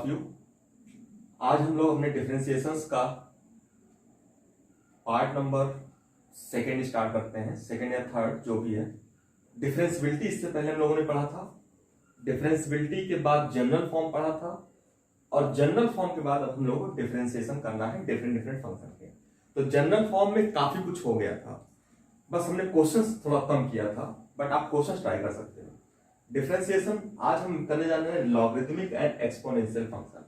Of you. आज हम लोग अपने डिफरेंशिएशंस का पार्ट नंबर सेकेंड स्टार्ट करते हैं, सेकेंड या थर्ड जो भी है। डिफरेंशिएबिलिटी इससे पहले हम लोगों ने पढ़ा था, डिफरेंशिएबिलिटी के बाद जनरल फॉर्म पढ़ा था, और जनरल फॉर्म के बाद अब हम लोगों को डिफरेंशिएशन करना है डिफरेंट डिफरेंट फंक्शन के। तो जनरल फॉर्म में काफी कुछ हो गया था, बस हमने क्वेश्चंस थोड़ा कम किया था, बट आप क्वेश्चंस ट्राई कर सकते हो। डिफरेंशिएशन आज हम करने जा रहे हैं लॉगरिथमिक एंड एक्सपोनेंशियल फंक्शन।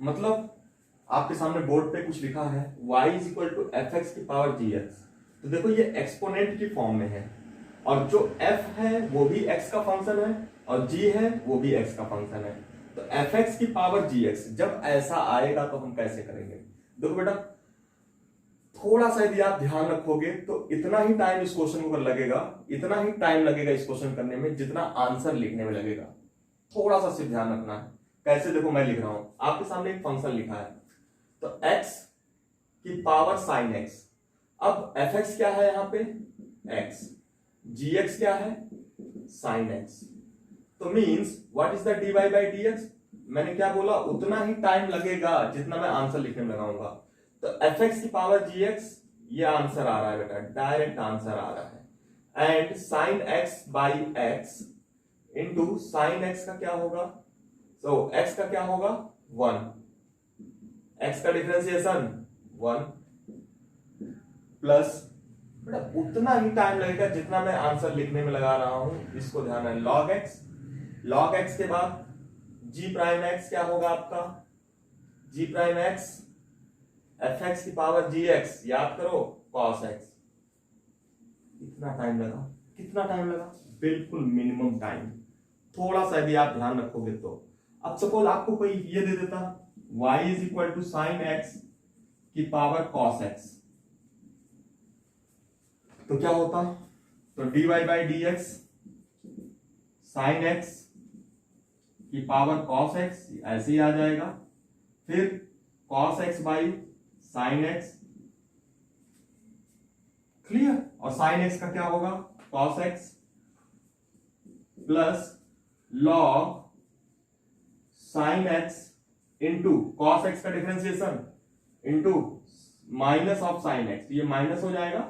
मतलब आपके सामने बोर्ड पे कुछ लिखा है y is equal to F X की पावर जी एक्स। तो देखो ये एक्सपोनेंट की फॉर्म में है, और जो f है वो भी x का फंक्शन है और g है वो भी x का फंक्शन है। तो एफ एक्स की पावर जी एक्स जब ऐसा आएगा तो हम कैसे करेंगे? देखो बेटा, थोड़ा सा यदि आप ध्यान रखोगे तो इतना ही टाइम इस क्वेश्चन को लगेगा, इतना ही टाइम लगेगा इस क्वेश्चन करने में जितना आंसर लिखने में लगेगा। थोड़ा सा सिर्फ ध्यान रखना है। कैसे? देखो मैं लिख रहा हूं, आपके सामने एक फंक्शन लिखा है, तो x की पावर साइन x। अब एफ एक्स क्या है यहां पे? x, जी एक्स क्या है? Sine x। तो means what is the dy by dx? मैंने क्या बोला? उतना ही टाइम लगेगा जितना मैं आंसर लिखने में लगाऊंगा। तो एफ एक्स की पावर जी एक्स, ये आंसर आ रहा है बेटा, डायरेक्ट आंसर आ रहा है। And sine x by x into sine x का क्या होगा? तो x का क्या होगा? 1। x का डिफरेंशिएशन 1 प्लस, बेटा उतना ही टाइम लगेगा जितना मैं आंसर लिखने में लगा रहा हूं, इसको ध्यान है। log x, log x के बाद g प्राइम x क्या होगा आपका? g prime x F X की पावर जी एक्स, याद करो cos x। इतना टाइम लगा। कितना टाइम लगा? बिल्कुल मिनिमम टाइम। थोड़ा सा यदि आप ध्यान रखोगे तो। अब सपोज आपको कोई ये दे देता y is equal to sine x की पावर cos x, तो क्या होता? तो dy by D x sine x की पावर cos x ऐसे ही आ जाएगा, फिर cos x by sine x, clear. और साइन x का क्या होगा? cos x plus log sine x into cos x का differentiation into minus of sine x, ये माइनस हो जाएगा।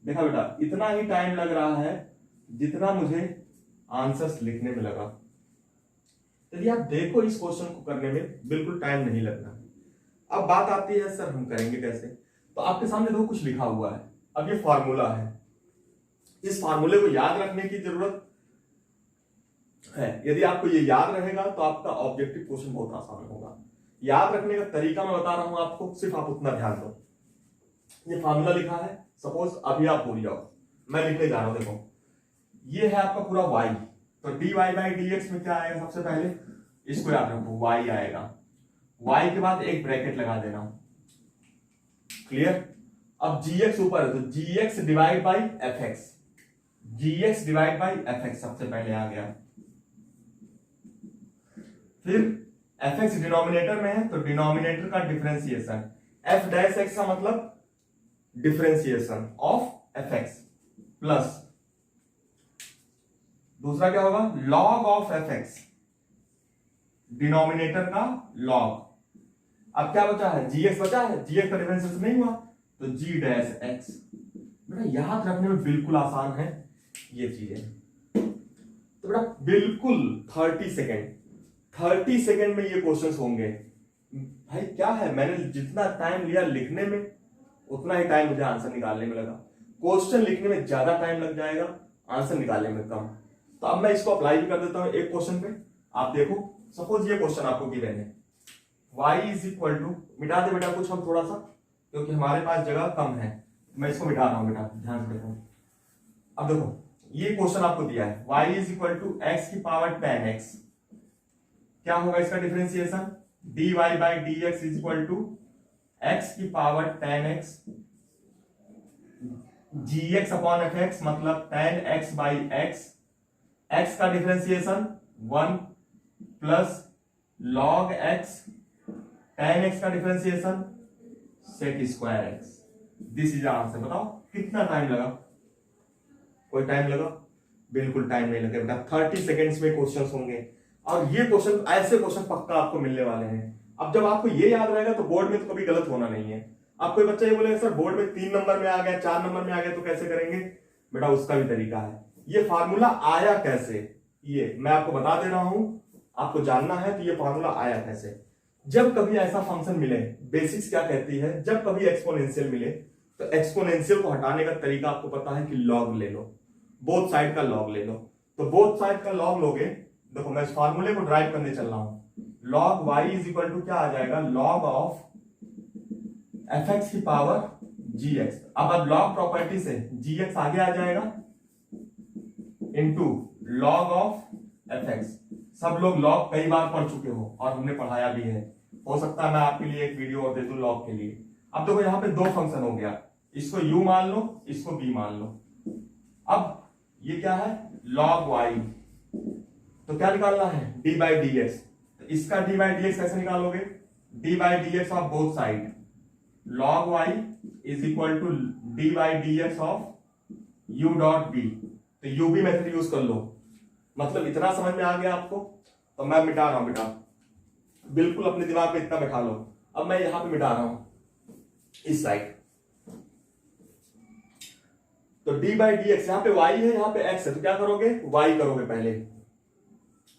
देखा बेटा, इतना ही टाइम लग रहा है जितना मुझे आंसर्स लिखने में लगा। यदि आप देखो इस क्वेश्चन को करने में बिल्कुल टाइम नहीं लगना। अब बात आती है सर हम करेंगे कैसे? तो आपके सामने देखो कुछ लिखा हुआ है। अब ये फॉर्मूला है, इस फॉर्मूले को याद रखने की जरूरत है। यदि आपको ये याद रहेगा तो आपका ऑब्जेक्टिव क्वेश्चन बहुत आसान होगा। याद रखने का तरीका मैं बता रहा हूं आपको, सिर्फ आप उतना ध्यान दो। ये फार्मूला लिखा है, सपोज अभी आप भूल जाओ, मैं लिखने जा रहा हूं। देखो ये है आपका पूरा y, तो dy बाई dx में क्या आएगा? सबसे पहले इसको याद रखो, y आएगा। y के बाद एक ब्रैकेट लगा देना, क्लियर। अब gx ऊपर है तो gx divide by F x, gx divide by F x सबसे पहले आ गया। फिर एफ एक्स डिनोमिनेटर में है तो डिनोमिनेटर का डिफरेंशिएशन, एफ डैश एक्स का मतलब differentiation of F x, plus दूसरा क्या होगा? Log of F x, denominator का लॉग। अब क्या बचा है? जी एक्स बचा है, जी एक्स का डिफरेंशिएशन नहीं हुआ तो जी डैश एक्स। बेटा याद रखने में बिल्कुल आसान है ये चीजें। तो बेटा बिल्कुल 30 सेकेंड में ये क्वेश्चंस होंगे। भाई क्या है, मैंने जितना टाइम लिया लिखने में उतना ही टाइम मुझे आंसर निकालने में लगा। क्वेश्चन लिखने में ज्यादा टाइम लग जाएगा, आंसर निकालने में कम। तो अब मैं इसको अप्लाई भी कर देता हूं एक क्वेश्चन पे। आप देखो, सपोज ये क्वेश्चन आपको गिवन है, y इज इक्वल टू, मिटा दे बेटा कुछ हम थोड़ा सा, क्योंकि हमारे पास जगह कम है। मैं इसको मिटा रहा हूं बेटा, ध्यान से देखो। अब देखो ये क्वेश्चन आपको दिया है, y is equal to X की पावर 10x, क्या होगा इसका differentiation? dy by dx is equal to x की power 10x gx upon F X, मतलब 10x बाई x, x का differentiation 1 plus log x, 10x का differentiation sec square x। This is answer. बताओ कितना time लगा? कोई time लगा? बिल्कुल टाइम नहीं लगेगा बेटा, 30 सेकेंड्स में क्वेश्चंस होंगे। और ये क्वेश्चन, ऐसे क्वेश्चन पक्का आपको मिलने वाले हैं। अब जब आपको ये याद रहेगा तो बोर्ड में तो कभी गलत होना नहीं है। अब कोई बच्चा ये बोलेगा सर बोर्ड में 3 नंबर में आ गया, 4 नंबर में आ गया, तो कैसे करेंगे? बेटा उसका भी तरीका है। ये फार्मूला आया कैसे, ये मैं आपको बता दे रहा हूं, आपको जानना है तो ये फार्मूला आया कैसे। जब कभी ऐसा फंक्शन मिले, बेसिक्स क्या कहती है, जब कभी एक्सपोनेंशियल मिले तो एक्सपोनेंशियल को हटाने का तरीका आपको पता है कि लॉग ले लो, बोथ साइड का लॉग ले लो। तो बोथ साइड का लॉग लोगे, देखो मैं इस फार्मूले को ड्राइव करने चल रहा हूं। log y is equal to क्या आ जाएगा, log ऑफ fx की पावर gx। अब log प्रॉपर्टी से gx आगे आ जाएगा इनटू log ऑफ fx। सब लोग log कई बार पढ़ चुके हो और हमने पढ़ाया भी है, हो सकता है मैं आपके लिए एक वीडियो और दे दूं log के लिए। अब देखो यहाँ पे दो फंक्शन हो गया, इसको u मान लो, इसको b मान लो। अब ये क्या है, log y, तो क्या निकालना है, d बाई डी एक्स। तो इसका d बाई डी एक्स कैसे निकालोगे, d by D X of both side, log y is equal to d by D X of u dot b। तो u भी मेथड यूज कर लो। मतलब इतना समझ में आ गया आपको? तो मैं मिटा रहा हूं बेटा, बिल्कुल अपने दिमाग में इतना बैठा लो। अब मैं यहां पे मिटा रहा हूं इस साइड, तो d बाई डी एक्स, यहां पे y है, यहां पे x है, तो क्या करोगे, y करोगे पहले,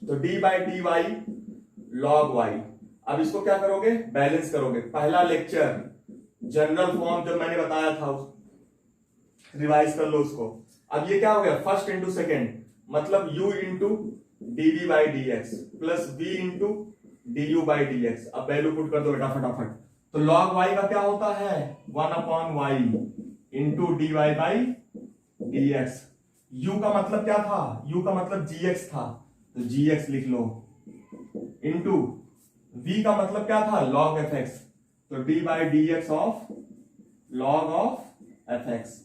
तो d by D Y log y। अब इसको क्या करोगे, बैलेंस करोगे। पहला लेक्चर जनरल फॉर्म जब मैंने बताया था, रिवाइज कर लो उसको। अब ये क्या हो गया, फर्स्ट इंटू सेकेंड, मतलब u into D V by D X plus v into D U by D X. अब वैल्यू पुट कर दो बेटा फटाफट। तो log y का क्या होता है, 1/y into D Y by D X. u का मतलब क्या था, u का मतलब gx था, तो gx लिख लो, इंटू v का मतलब क्या था, log fx, तो d by D X of log of fx।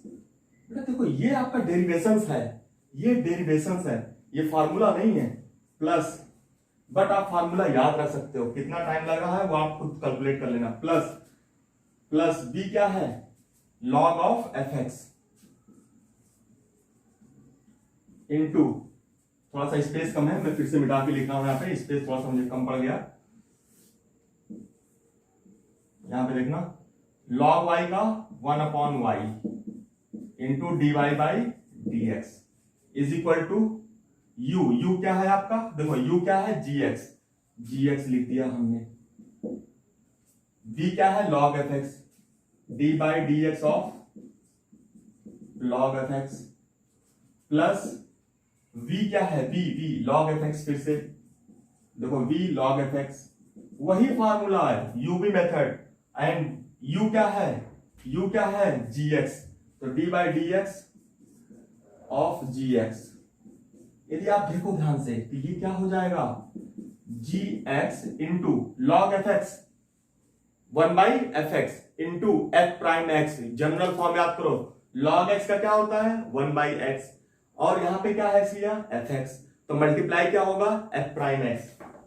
बेटा देखो ये आपका डेरिवेशंस है, ये डेरिवेशंस है, ये फार्मूला नहीं है। प्लस, बट आप फार्मूला याद रख सकते हो, कितना टाइम लग रहा है वो आप खुद कैलकुलेट कर लेना। प्लस प्लस b क्या है, log ऑफ fx इंटू, थोड़ा सा स्पेस कम है, मैं फिर से मिटा के लिख रहा हूं, यहाँ पे स्पेस थोड़ा सा मुझे कम पड़ गया। यहां पे देखना, log y का 1/y into D Y by D X is equal to u क्या है आपका, देखो u क्या है, gx लिख दिया हमने। v क्या है, log fx, d by D X of log fx plus v क्या है, v log fx, फिर से देखो v log fx, वही फार्मूला है, u भी मेथड, एंड u क्या है gx, तो d by D X of gx। यदि आप देखो ध्यान से तो ये क्या हो जाएगा, gx into log fx 1/fx into f prime x। General form याद करो, log x का क्या होता है, 1/x, और यहां पे क्या है लिया, fx, तो मल्टीप्लाई क्या होगा, f प्राइम x,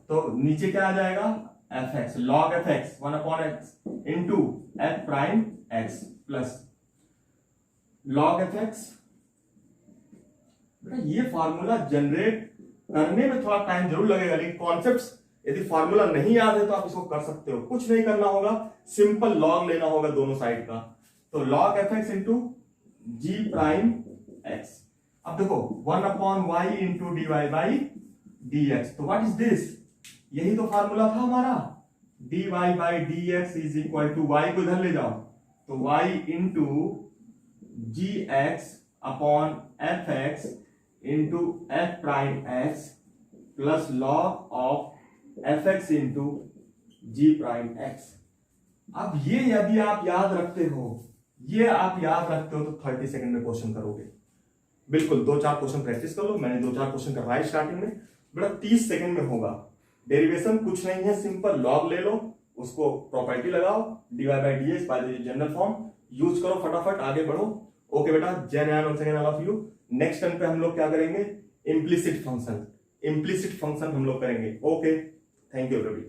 तो नीचे क्या आ जाएगा, fx log fx 1/x into f prime x plus log fx। बेटा ये फार्मूला जनरेट करने में थोड़ा टाइम जरूर लगेगा, लेकिन कॉन्सेप्ट्स यदि फार्मूला नहीं याद है तो आप इसको कर सकते हो। कुछ नहीं करना होगा, सिंपल लॉग लेना होगा दोनों साइड का, तो log fx into G prime x। अब देखो 1/y into D Y by D X, तो व्हाट इज दिस, यही तो फार्मूला था हमारा, D Y by D X is equal to, Y को इधर ले जाओ, तो y into G X upon F X into F prime X plus log of F X into G prime X. अब ये यदि आप याद रखते हो, तो 30 सेकंड में क्वेश्चन करोगे। बिल्कुल 2-4 क्वेश्चन प्रैक्टिस कर लो, मैंने 2-4 क्वेश्चन करवाए स्टार्टिंग में, बड़ा 30 सेकंड में होगा। डेरिवेशन कुछ नहीं है, सिंपल लॉग ले लो, उसको प्रॉपर्टी लगाओ, D Y by D X by general form use करो, फटाफट आगे बढ़ो। ओके बेटा, Jai Narayan once again, all of you. Next turn पे हम लोग क्या करेंगे, इम्प्लिसिट फंक्शन हम लोग करेंगे। Okay, thank you everybody.